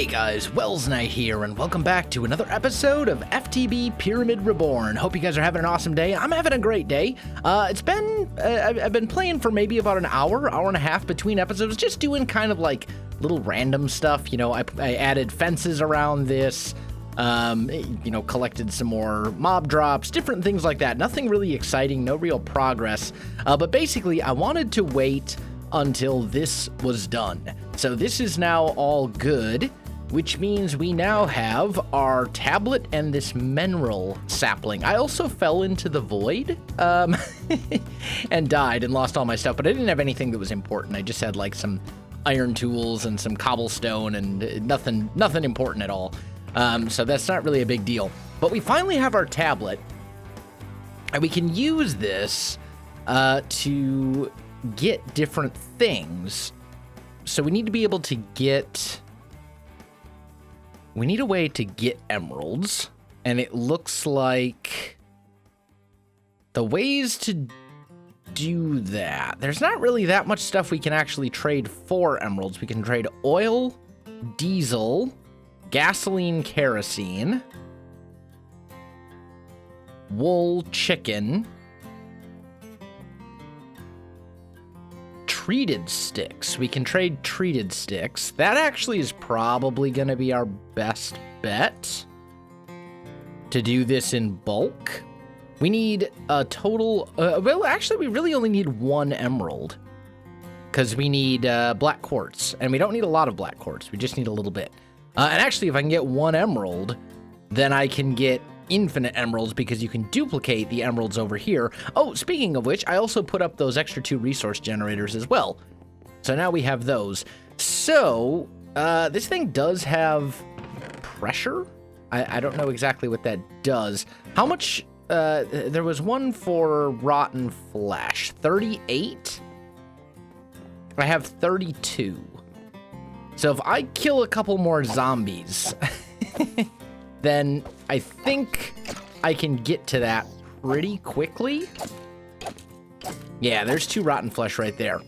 Hey guys, Welsknight here, and welcome back to another episode of FTB Pyramid Reborn. Hope you guys are having an awesome day. I'm having a great day. I've been playing for maybe about an hour and a half between episodes, just doing kind of like little random stuff. You know, I added fences around this, collected some more mob drops, different things like that. Nothing really exciting, no real progress. But basically, I wanted to wait until this was done. So this is now all good, which means we now have our tablet and this mineral sapling. I also fell into the void and died and lost all my stuff, but I didn't have anything that was important. I just had like some iron tools and some cobblestone and nothing important at all. So that's not really a big deal. But we finally have our tablet, and we can use this to get different things. So we need to be able to get... We need a way to get emeralds, and it looks like the ways to do that, there's not really that much stuff we can actually trade for emeralds. We can trade oil, diesel, gasoline, kerosene, wool, chicken, treated sticks. We can trade treated sticks. That actually is probably going to be our best bet to do this in bulk. We need a total... well, actually, we really only need one emerald because we need black quartz, and we don't need a lot of black quartz. We just need a little bit. And actually, if I can get one emerald, then I can get infinite emeralds because you can duplicate the emeralds over here. Oh, speaking of which, I also put up those extra 2 resource generators as well. So now we have those. So, this thing does have pressure. I don't know exactly what that does. How much... there was one for rotten flesh. 38? I have 32. So if I kill a couple more zombies... then I think I can get to that pretty quickly. Yeah, there's 2 rotten flesh right there.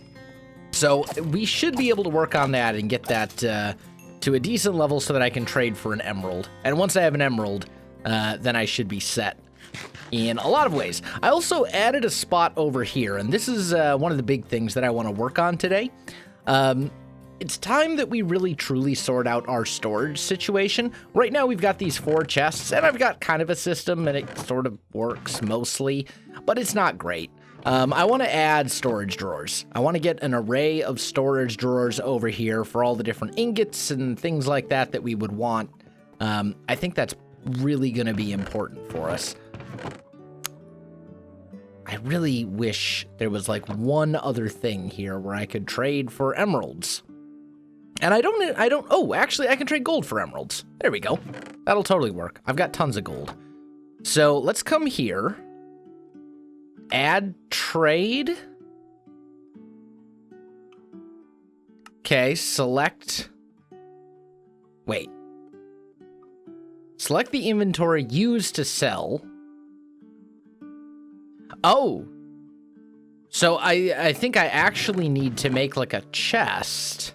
So we should be able to work on that and get that to a decent level so that I can trade for an emerald. And once I have an emerald, then I should be set in a lot of ways. I also added a spot over here, and this is one of the big things that I want to work on today. It's time that we really truly sort out our storage situation. Right now we've got these 4 chests, and I've got kind of a system, and it sort of works mostly, but it's not great. I want to add storage drawers. I want to get an array of storage drawers over here for all the different ingots and things like that that we would want. I think that's really going to be important for us. I really wish there was like one other thing here where I could trade for emeralds. And I don't, oh, actually, I can trade gold for emeralds. There we go. That'll totally work. I've got tons of gold. So let's come here. Add trade. Okay, select. Wait. Select the inventory used to sell. Oh. So I think I actually need to make like a chest.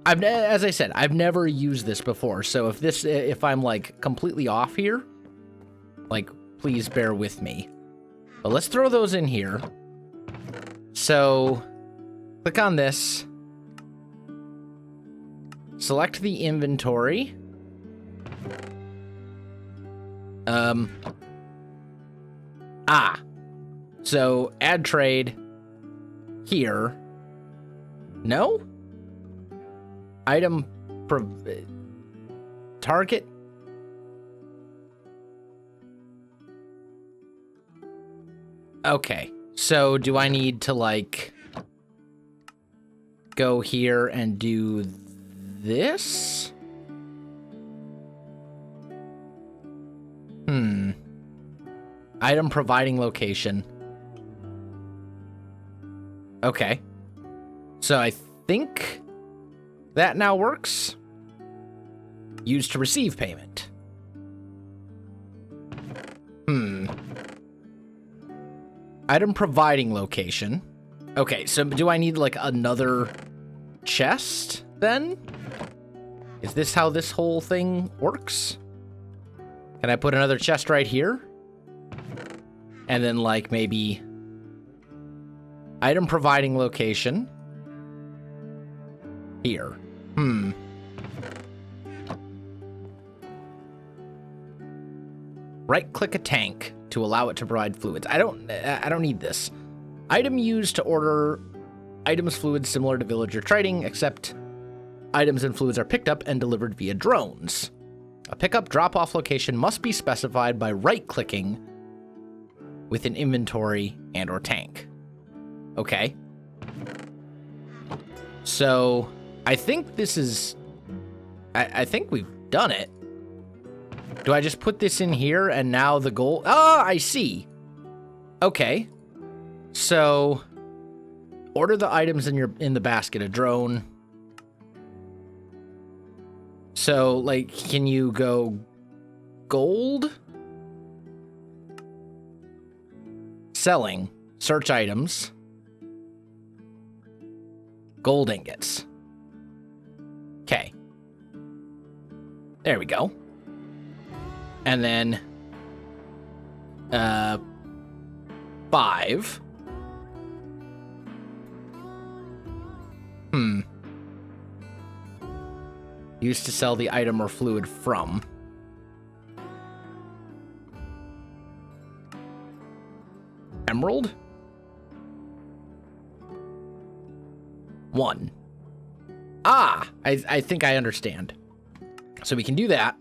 As I said, I've never used this before, so if I'm like completely off here, like please bear with me. But let's throw those in here. So click on this. Select the inventory. So add trade here. No? Item target. Okay, so do I need to like go here and do this? Item providing location. Okay, so I think that now works. Used to receive payment. Item providing location. Okay, so do I need like another chest then? Is this how this whole thing works? Can I put another chest right here? And then, like, maybe item providing location here. Right-click a tank to allow it to provide fluids. I don't need this. Item used to order items, fluids similar to villager trading, except items and fluids are picked up and delivered via drones. A pickup drop-off location must be specified by right-clicking with an inventory and or tank. Okay. So, I think this is... I think we've done it. Do I just put this in here and now the goal... Oh, I see. Okay. So, order the items in the basket. A drone. So, like, can you go gold? Selling. Search items. Gold ingots. Okay. There we go. And then 5. Used to sell the item or fluid from. Emerald? 1. Ah, I think I understand. So we can do that.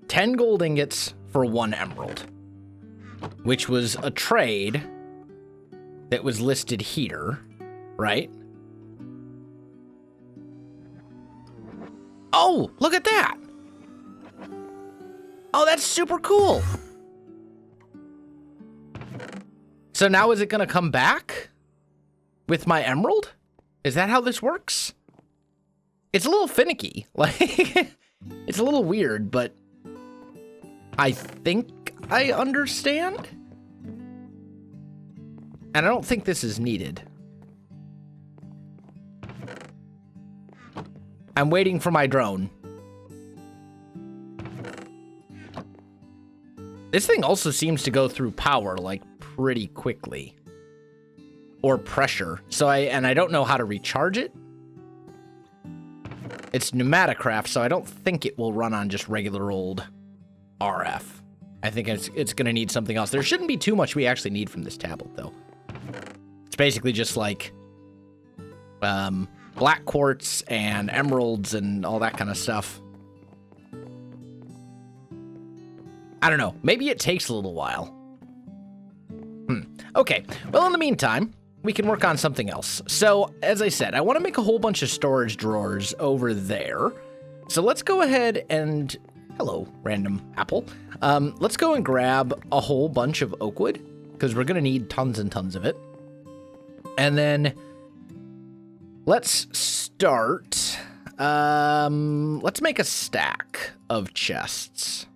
10 gold ingots for 1 emerald, which was a trade that was listed here, right? Oh, look at that. Oh, that's super cool. So now is it going to come back with my emerald? Is that how this works? It's a little finicky. Like, it's a little weird, but I think I understand. And I don't think this is needed. I'm waiting for my drone. This thing also seems to go through power, like, pretty quickly. Or pressure. So I don't know how to recharge it. It's pneumaticraft, so I don't think it will run on just regular old RF. I think it's going to need something else. There shouldn't be too much we actually need from this tablet, though. It's basically just like black quartz and emeralds and all that kind of stuff. I don't know. Maybe it takes a little while. Okay. Well, in the meantime, we can work on something else. So, as I said, I want to make a whole bunch of storage drawers over there. So let's go ahead and... Hello, random apple. Let's go and grab a whole bunch of oak wood, because we're going to need tons and tons of it. And then let's start... let's make a stack of chests.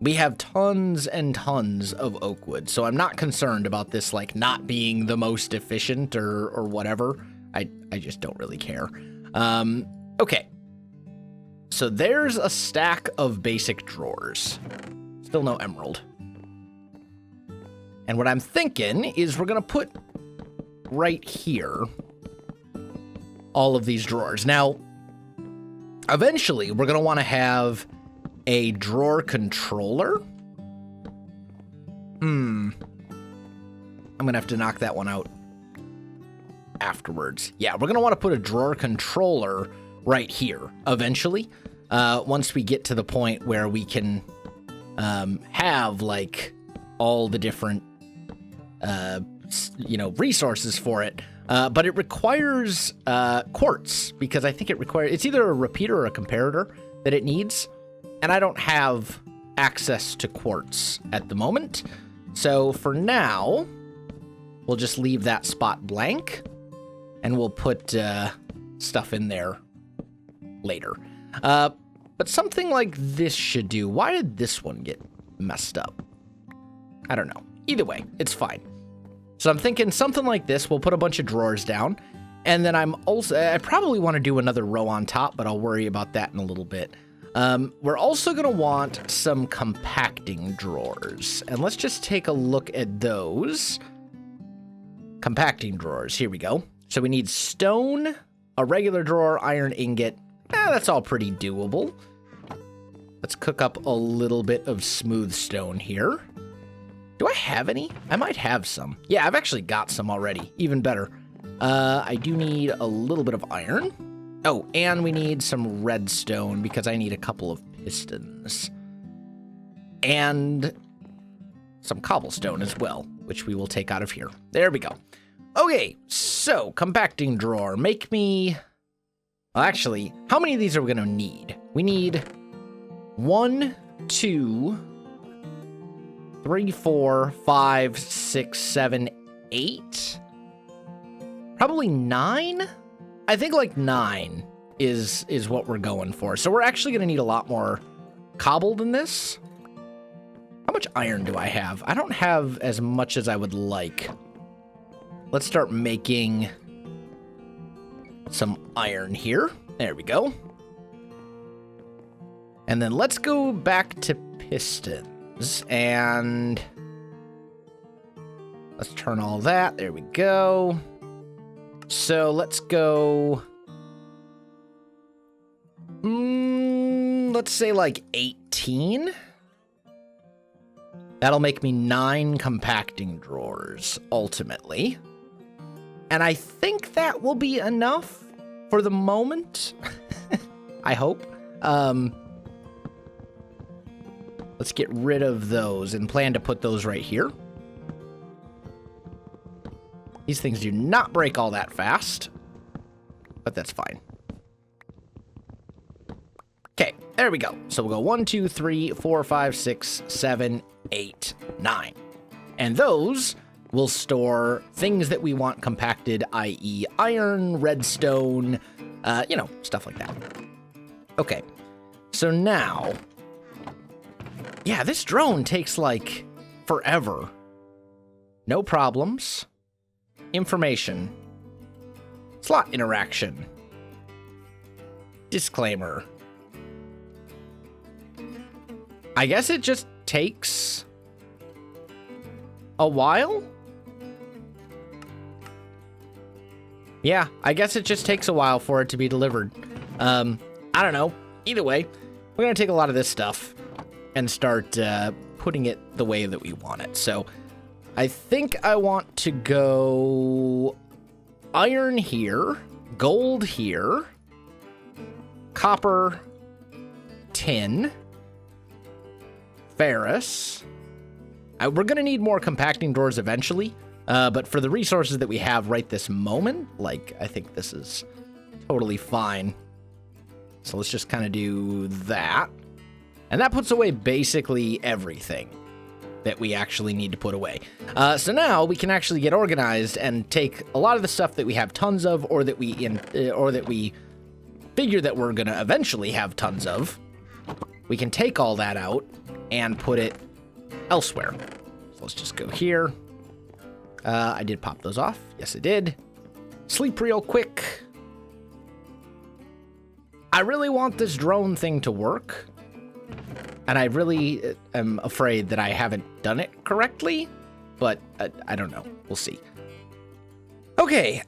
We have tons and tons of oak wood, so I'm not concerned about this, like, not being the most efficient or whatever. I just don't really care. Okay. So there's a stack of basic drawers. Still no emerald. And what I'm thinking is we're going to put right here all of these drawers. Now, eventually, we're going to want to have a drawer controller. I'm going to have to knock that one out afterwards. Yeah, we're going to want to put a drawer controller right here eventually. Once we get to the point where we can have, like, all the different, resources for it. But it requires quartz, because I think it's either a repeater or a comparator that it needs. And I don't have access to quartz at the moment. So for now, we'll just leave that spot blank. And we'll put stuff in there later. But something like this should do. Why did this one get messed up? I don't know. Either way, it's fine. So I'm thinking something like this. We'll put a bunch of drawers down. And then I probably want to do another row on top, but I'll worry about that in a little bit. We're also going to want some compacting drawers. And let's just take a look at those. Compacting drawers, here we go. So we need stone, a regular drawer, iron ingot. That's all pretty doable. Let's cook up a little bit of smooth stone here. Do I have any? I might have some. Yeah, I've actually got some already. Even better. I do need a little bit of iron. Oh, and we need some redstone because I need a couple of pistons. And some cobblestone as well, which we will take out of here. There we go. Okay, so compacting drawer. Make me... Well, actually, how many of these are we going to need? We need 1, 2, 3, 4, 5, 6, 7, 8. Probably 9? I think like 9 is what we're going for. So we're actually going to need a lot more cobble than this. How much iron do I have? I don't have as much as I would like. Let's start making some iron here. There we go. And then let's go back to pistons and let's turn all that. There we go. So let's go, let's say like 18. That'll make me 9 compacting drawers, ultimately. And I think that will be enough for the moment. I hope. Let's get rid of those and plan to put those right here. These things do not break all that fast, but that's fine. Okay, there we go. So we'll go 1, 2, 3, 4, 5, 6, 7, 8, 9. And those will store things that we want compacted, i.e. iron, redstone, stuff like that. Okay, so now, yeah, this drone takes like forever. No problems. Information. Slot interaction. Disclaimer. I guess it just takes a while? Yeah, I guess it just takes a while for it to be delivered. I don't know. Either way, we're going to take a lot of this stuff and start putting it the way that we want it. So I think I want to go iron here, gold here, copper, tin, ferrous. We're going to need more compacting drawers eventually, but for the resources that we have right this moment, I think this is totally fine. So let's just kind of do that. And that puts away basically everything that we actually need to put away. So now we can actually get organized and take a lot of the stuff that we have tons of, or that we figure that we're gonna eventually have tons of. We can take all that out and put it elsewhere. So let's just go here. I did pop those off. Yes, I did. Sleep real quick. I really want this drone thing to work. And I really am afraid that I haven't done it correctly, but I don't know. We'll see. Okay,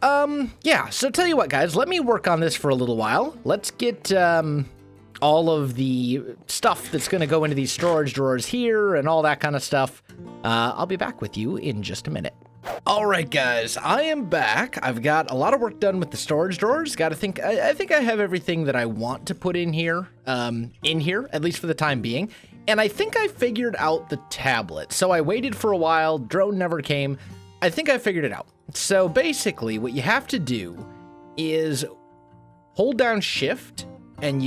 yeah, so tell you what, guys, let me work on this for a little while. Let's get all of the stuff that's going to go into these storage drawers here and all that kind of stuff. I'll be back with you in just a minute. All right, guys, I am back. I've got a lot of work done with the storage drawers. I think I have everything that I want to put in here, at least for the time being. And I think I figured out the tablet. So I waited for a while. Drone never came. I think I figured it out. So basically, what you have to do is hold down Shift, and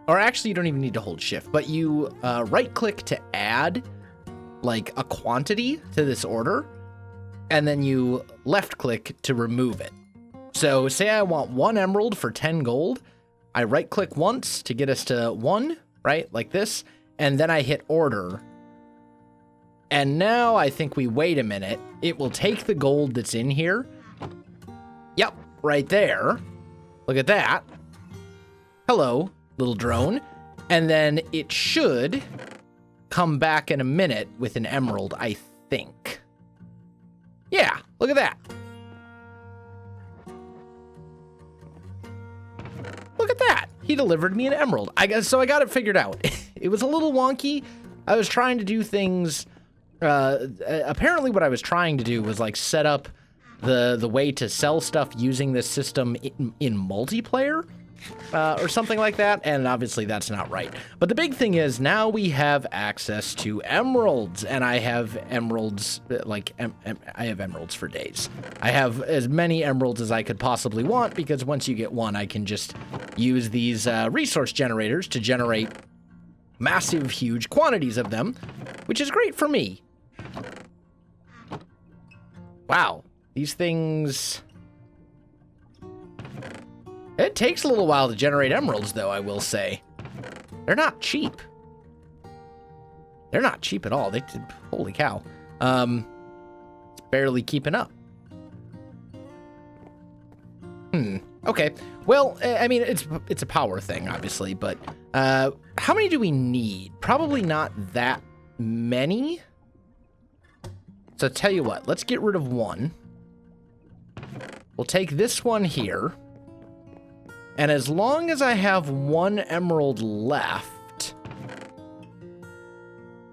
or actually, you don't even need to hold Shift, but you right-click to add, like, a quantity to this order. And then you left click to remove it. So say I want 1 emerald for 10 gold. I right click once to get us to 1, right? Like this. And then I hit order. And now I think we wait a minute. It will take the gold that's in here. Yep, right there. Look at that. Hello, little drone. And then it should come back in a minute with an emerald, I think. Yeah, look at that. Look at that. He delivered me an emerald. So I got it figured out. It was a little wonky. I was trying to do things. Apparently what I was trying to do was like set up the way to sell stuff using this system in multiplayer. Or something like that, and obviously that's not right. But the big thing is now we have access to emeralds, and I have emeralds, like, I have emeralds for days. I have as many emeralds as I could possibly want, because once you get one, I can just use these resource generators to generate massive, huge quantities of them, which is great for me. Wow, these things... It takes a little while to generate emeralds, though, I will say. They're not cheap. They're not cheap at all. Holy cow. It's barely keeping up. Okay. Well, I mean, it's a power thing, obviously, but how many do we need? Probably not that many. So tell you what, let's get rid of one. We'll take this one here. And as long as I have one emerald left,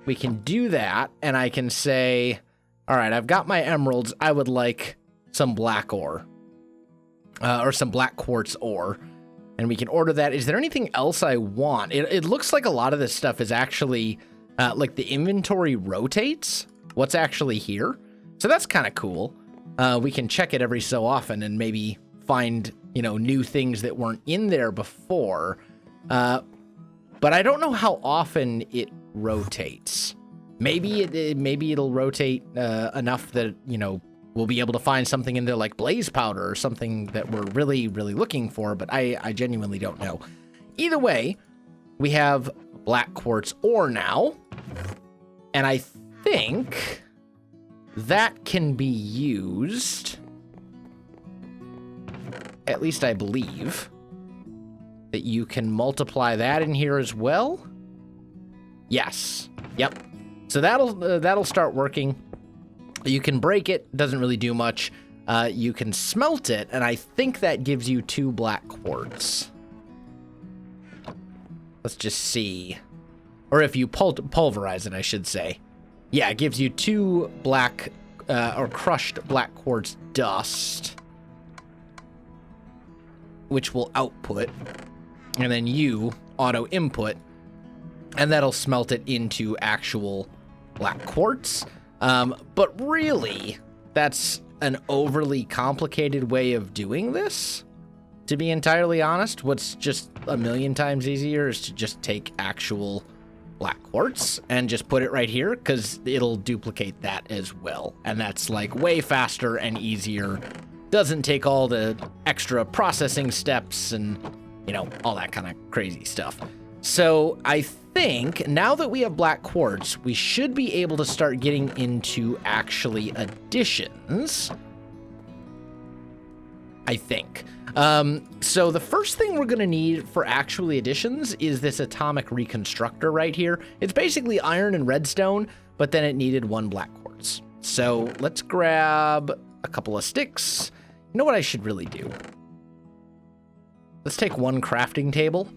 we can do that, and I can say, all right, I've got my emeralds. I would like some black ore, or some black quartz ore, and we can order that. Is there anything else I want? It looks like a lot of this stuff is actually, like the inventory rotates what's actually here. So that's kind of cool. We can check it every so often and maybe find, you know, new things that weren't in there before. But I don't know how often it rotates. Maybe it'll rotate enough that, you know, we'll be able to find something in there like blaze powder or something that we're really, really looking for, but I genuinely don't know. Either way, we have black quartz ore now, and I think that can be used... At least I believe that you can multiply that in here as well. Yes. Yep. So that'll start working. You can break it. Doesn't really do much. You can smelt it, and I think that gives you 2 black quartz. Let's just see. Or if you pulverize it, I should say. Yeah, it gives you 2 black or crushed black quartz dust, which will output, and then you auto input, and that'll smelt it into actual black quartz. But really, that's an overly complicated way of doing this. To be entirely honest, what's just a million times easier is to just take actual black quartz and just put it right here, because it'll duplicate that as well. And that's like way faster and easier. Doesn't take all the extra processing steps and, you know, all that kind of crazy stuff. So I think now that we have black quartz, we should be able to start getting into actually additions. I think. So the first thing we're going to need for actually additions is this atomic reconstructor right here. It's basically iron and redstone, but then it needed 1 black quartz. So let's grab a couple of sticks. You know what I should really do? Let's take 1 crafting table,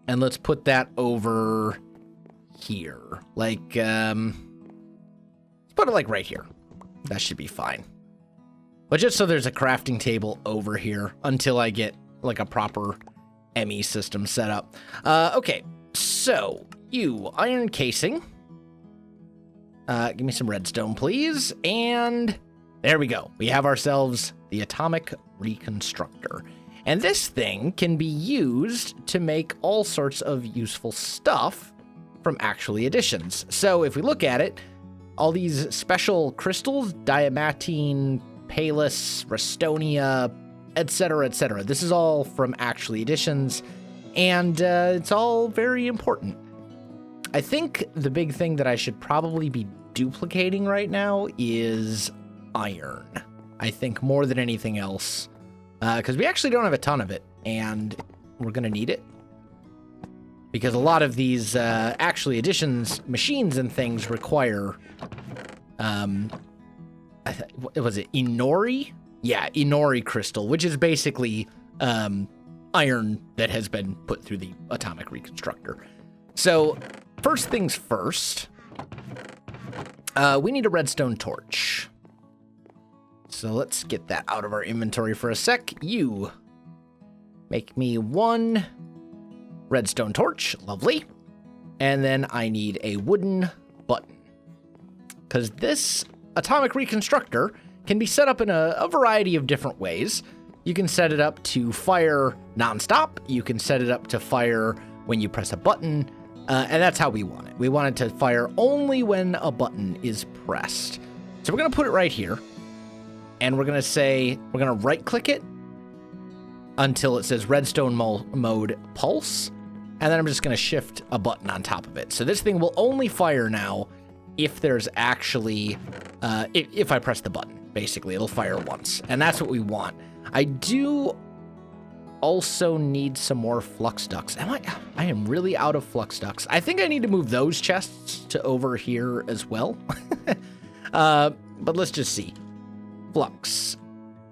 and let's put that over here. Like, let's put it like right here. That should be fine. But just so there's a crafting table over here until I get like a proper ME system set up. Okay, so you iron casing. Give me some redstone, please. And there we go. We have ourselves the atomic reconstructor. And this thing can be used to make all sorts of useful stuff from actually additions. So if we look at it, all these special crystals, diamantine, palus, restonia, etc., etc. This is all from actually additions, and it's all very important. I think the big thing that I should probably be duplicating right now is iron. I think more than anything else, because we actually don't have a ton of it, and we're going to need it. Because a lot of these, actually, additions, machines and things require, was it Inori? Yeah, Inori crystal, which is basically, iron that has been put through the atomic reconstructor. So, first things first, we need a redstone torch. So let's get that out of our inventory for a sec. You make me 1 redstone torch, lovely. And then I need a wooden button. Because this atomic reconstructor can be set up in a variety of different ways. You can set it up to fire nonstop. You can set it up to fire when you press a button. And that's how we want it. We want it to fire only when a button is pressed. So we're going to put it right here. And we're going to say, we're going to right click it until it says redstone mode pulse. And then I'm just going to shift a button on top of it. So this thing will only fire now if there's actually, if I press the button. Basically, it'll fire once. And that's what we want. I do also need some more flux ducts. I am really out of flux ducts. I think I need to move those chests to over here as well. But let's just see. Flux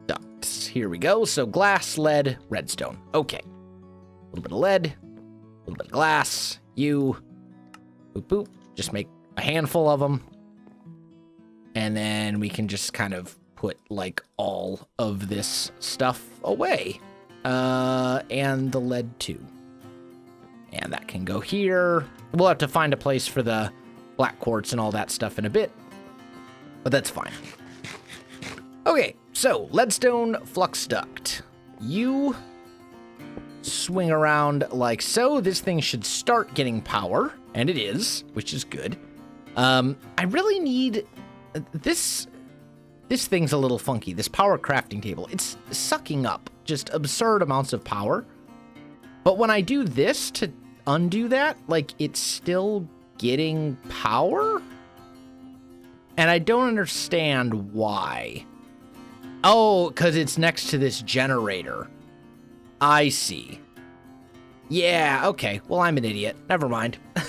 ducts. Here we go. So glass, lead, redstone. Okay. A little bit of lead, a little bit of glass. You. Boop, boop. Just make a handful of them. And then we can just kind of put, like, all of this stuff away. And the lead, too. And that can go here. We'll have to find a place for the black quartz and all that stuff in a bit. But that's fine. Okay, so leadstone flux duct. You swing around like so. This thing should start getting power. And it is, which is good. I really need... This thing's a little funky, this power crafting table. It's sucking up just absurd amounts of power. But when I do this to undo that, like, it's still getting power? And I don't understand why. Oh, because it's next to this generator. I see. Yeah, okay. Well, I'm an idiot. Never mind. I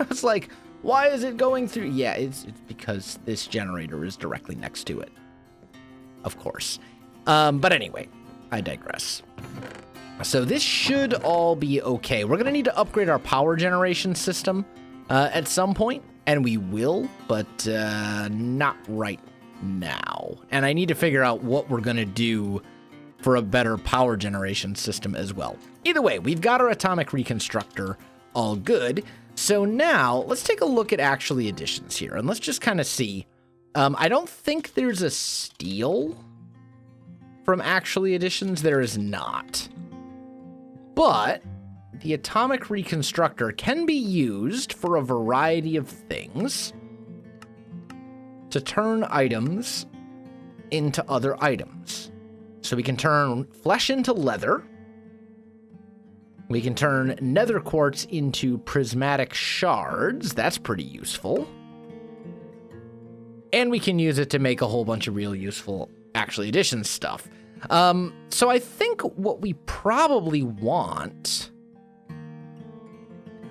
was like... Why is it going through? Yeah, it's because this generator is directly next to it. Of course. But anyway, I digress. So this should all be okay. We're going to need to upgrade our power generation system at some point, and we will, but not right now. And I need to figure out what we're going to do for a better power generation system as well. Either way, we've got our atomic reconstructor all good. So now, let's take a look at actually additions here, and let's just kind of see. I don't think there's a steel from actually additions. There is not. But the atomic reconstructor can be used for a variety of things to turn items into other items. So we can turn flesh into leather. We can turn nether quartz into prismatic shards. That's pretty useful. And we can use it to make a whole bunch of real useful actually addition stuff. So I think what we probably want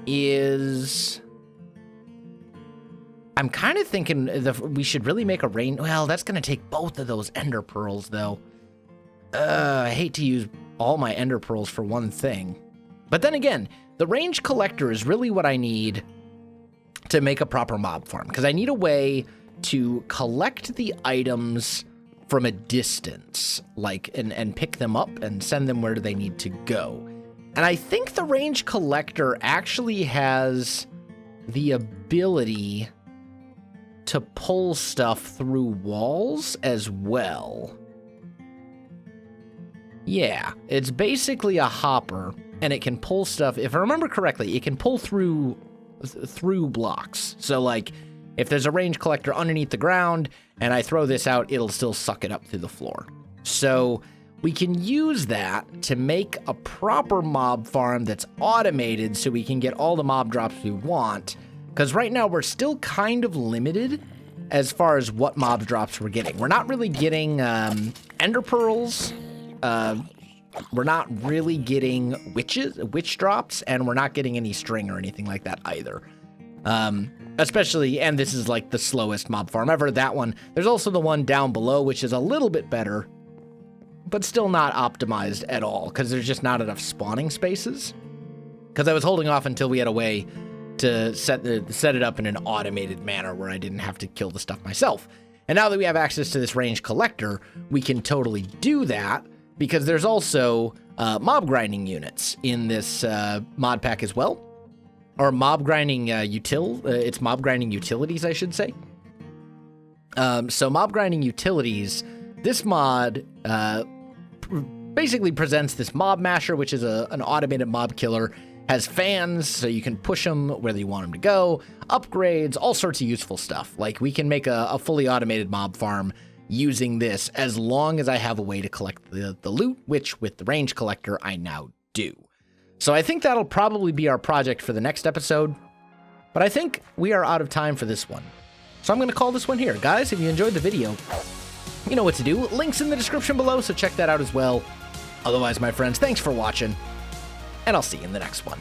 is... I'm kind of thinking we should really make a rain... Well, that's going to take both of those ender pearls, though. I hate to use all my ender pearls for one thing. But then again, the range collector is really what I need to make a proper mob farm, because I need a way to collect the items from a distance, like, and pick them up and send them where they need to go. And I think the range collector actually has the ability to pull stuff through walls as well. Yeah, it's basically a hopper, and it can pull stuff. If I remember correctly, it can pull through blocks. So, like, if there's a range collector underneath the ground and I throw this out, it'll still suck it up through the floor. So we can use that to make a proper mob farm that's automated so we can get all the mob drops we want. Because right now we're still kind of limited as far as what mob drops we're getting. We're not really getting ender pearls we're not really getting witch drops, and we're not getting any string or anything like that either. Especially, and this is like the slowest mob farm ever, that one. There's also the one down below, which is a little bit better, but still not optimized at all, because there's just not enough spawning spaces. Because I was holding off until we had a way to set it up in an automated manner where I didn't have to kill the stuff myself. And now that we have access to this range collector, we can totally do that, because there's also mob grinding units in this mod pack as well. Or mob grinding it's mob grinding utilities, I should say. So mob grinding utilities, this mod basically presents this mob masher, which is an automated mob killer, has fans, so you can push them where you want them to go, upgrades, all sorts of useful stuff. Like, we can make a fully automated mob farm using this, as long as I have a way to collect the loot, which with the range collector, I now do. So I think that'll probably be our project for the next episode, but I think we are out of time for this one. So I'm going to call this one here. Guys, if you enjoyed the video, you know what to do. Links in the description below, so check that out as well. Otherwise, my friends, thanks for watching, and I'll see you in the next one.